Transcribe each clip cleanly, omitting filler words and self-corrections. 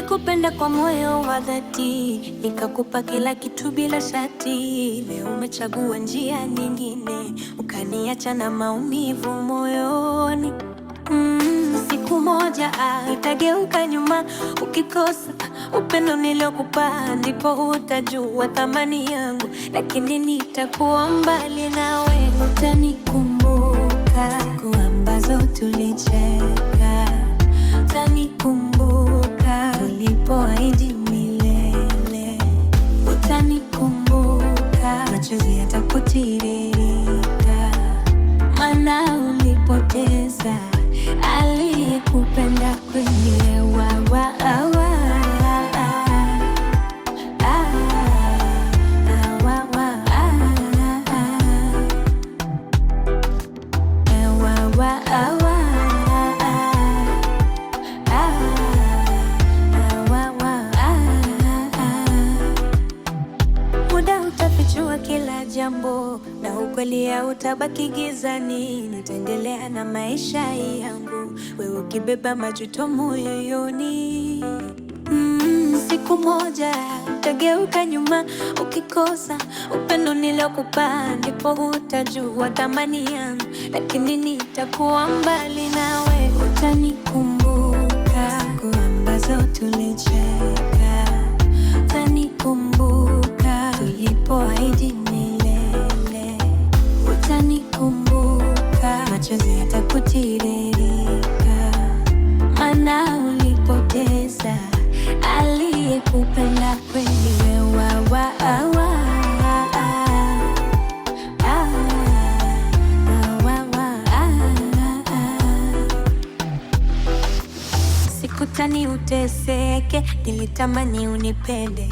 Nilikupenda kwa moyo wa dhati, nikakupa kila kitu bila shati. Leo umechagua njia nyingine, ukaniacha na maumivu moyoni. Siku moja itageuka nyuma, ukikosa upendo niliokupa, ndipo utajua thamani yangu. Lakini nitakuwa mbali nawe, utanikumbuka siku ambazo tulicheka, utanikumbuka tulipoahidi milele, utanikumbuka machozi yatapotiririka, maana ulipoteza aliyekupenda kweli. Muda utafichua kila jambo na ukweli hautabaki gizani. Nitaendelea na maisha yangu, wewe ukibeba majuto moyoni. Siku moja utageuka nyuma, ukikosa upendo niliokupa, ndipo utajua thamani yangu. Lakini nitakuwa mbali nawe, utanikumbuka siku ambazo tulicheka, utanikumbuka tulipoahidi milele, utanikumbuka machozi yatapotiririka, maana ulipoteza aliyekupenda kweli. Sikutani uteseke, nilitamani unipende,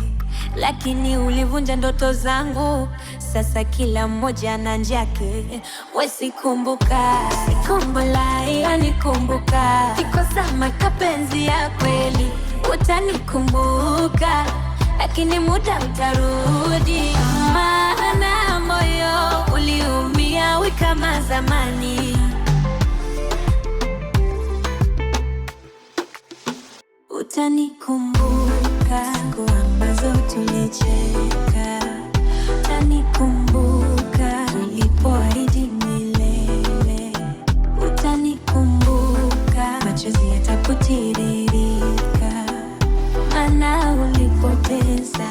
lakini ulivunja ndoto zangu. Sasa kila mmoja na njake. We sikumbuka, sikumbulai, anikumbuka kikosa mapenzi ya kweli. Utanikumbuka, lakini muda utarudi, maana moyo uliumia we kama zamani. Utanikumbuka siku ambazo tulicheka, utanikumbuka tulipoahidi milele, utanikumbuka machozi yatapotiririka, maana ulipoteza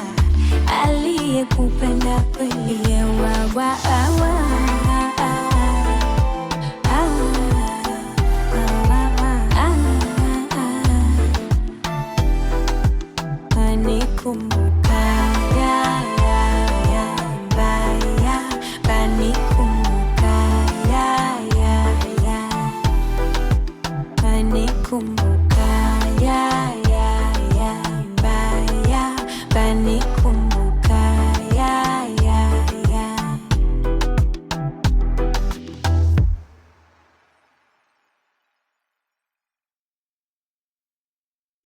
aliyekupenda kweli. Anikumbuka.